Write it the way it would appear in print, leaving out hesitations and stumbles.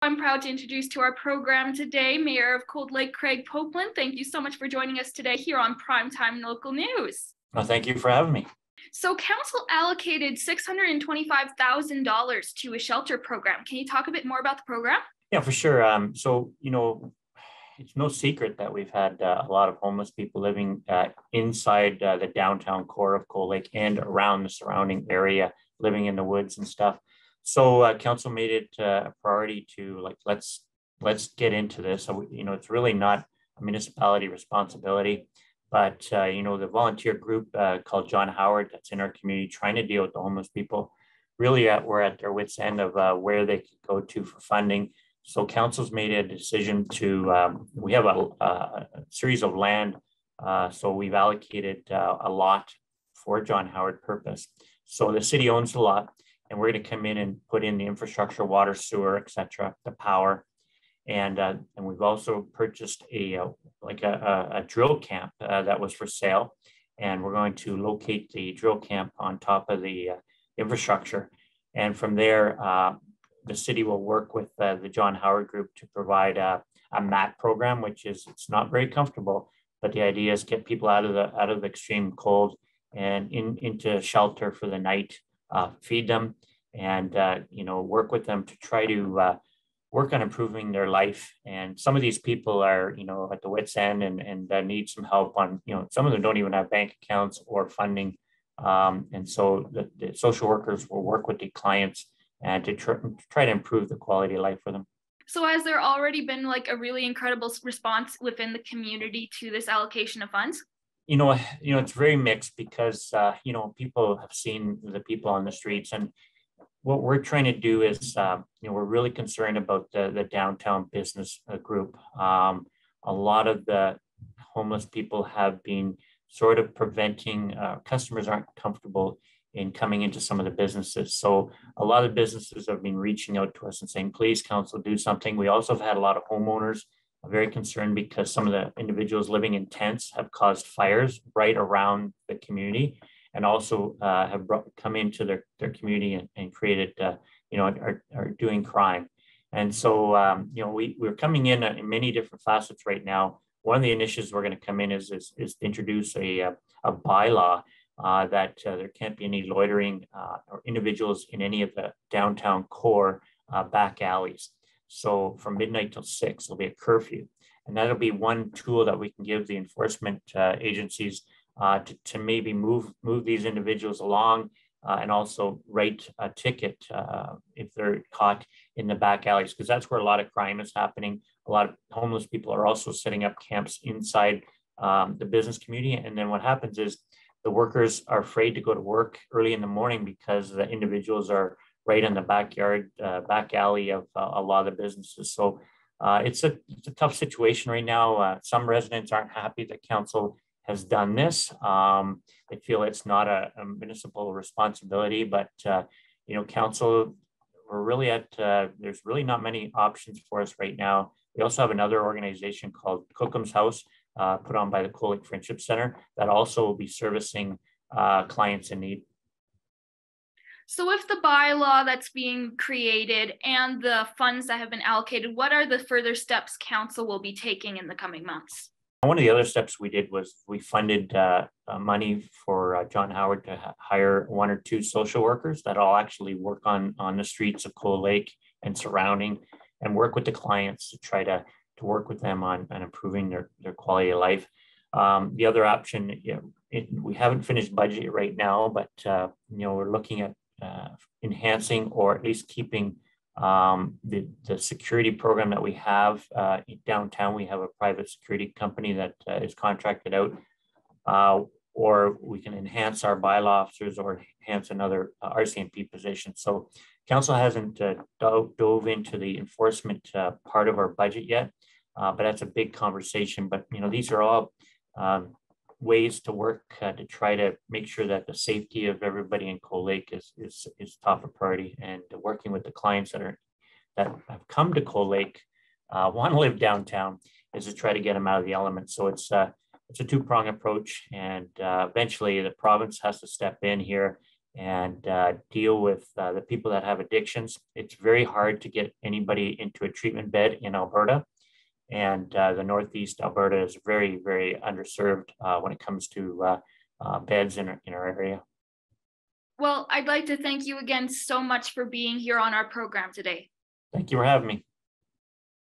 I'm proud to introduce to our program today, Mayor of Cold Lake, Craig Copeland. Thank you so much for joining us today here on Primetime Local News. Well, thank you for having me. So council allocated $625,000 to a shelter program. Can you talk a bit more about the program? Yeah, for sure. It's no secret that we've had a lot of homeless people living inside the downtown core of Cold Lake and around the surrounding area, living in the woods and stuff. So council made it a priority to let's get into this. So, it's really not a municipality responsibility, but the volunteer group called John Howard that's in our community trying to deal with the homeless people, really we're at their wits' end of where they could go to for funding. So council's made a decision to, we have a series of land. So we've allocated a lot for John Howard purpose. So the city owns the lot and we're going to come in and put in the infrastructure, water, sewer, et cetera, the power. And we've also purchased a drill camp that was for sale. And we're going to locate the drill camp on top of the infrastructure. And from there, the city will work with the John Howard Group to provide a mat program, which it's not very comfortable, but the idea is get people out of the extreme cold and into shelter for the night, feed them, and work with them to try to work on improving their life. And some of these people are at the wit's end and need some help on some of them don't even have bank accounts or funding, and so the social workers will work with the clients and to try to improve the quality of life for them. So has there already been a really incredible response within the community to this allocation of funds? It's very mixed because, people have seen the people on the streets, and what we're trying to do is, we're really concerned about the downtown business group. A lot of the homeless people have been sort of preventing, customers aren't comfortable in coming into some of the businesses. So a lot of businesses have been reaching out to us and saying, please, council, do something. We also have had a lot of homeowners very concerned because some of the individuals living in tents have caused fires right around the community and also have come into their community and created, are doing crime. And so, we're coming in many different facets right now. One of the initiatives we're going to come in is to introduce a bylaw that there can't be any loitering or individuals in any of the downtown core back alleys. So from midnight till 6, there'll be a curfew. And that'll be one tool that we can give the enforcement agencies to maybe move these individuals along and also write a ticket if they're caught in the back alleys, because that's where a lot of crime is happening. A lot of homeless people are also setting up camps inside the business community. And then what happens is the workers are afraid to go to work early in the morning because the individuals are right in the backyard, back alley of a lot of the businesses. So it's a tough situation right now. Some residents aren't happy that council has done this. They feel it's not a municipal responsibility, but council, we're really there's really not many options for us right now. We also have another organization called Cookham's House, put on by the Cold Lake Friendship Center, that also will be servicing clients in need. So with the bylaw that's being created and the funds that have been allocated, what are the further steps council will be taking in the coming months? One of the other steps we did was we funded money for John Howard to hire 1 or 2 social workers that all actually work on the streets of Cold Lake and surrounding and work with the clients to try to work with them on improving their quality of life. The other option, we haven't finished budget right now, but we're looking at enhancing or at least keeping the security program that we have in downtown. We have a private security company that is contracted out, or we can enhance our bylaw officers or enhance another RCMP position. So council hasn't dove into the enforcement part of our budget yet, but that's a big conversation. But these are all ways to work to try to make sure that the safety of everybody in Cold Lake is top of priority, and working with the clients that have come to Cold Lake, want to live downtown, is to try to get them out of the element. So it's a two-prong approach, and eventually the province has to step in here and deal with the people that have addictions. It's very hard to get anybody into a treatment bed in Alberta. And the Northeast Alberta is very, very underserved when it comes to beds in our area. Well, I'd like to thank you again so much for being here on our program today. Thank you for having me.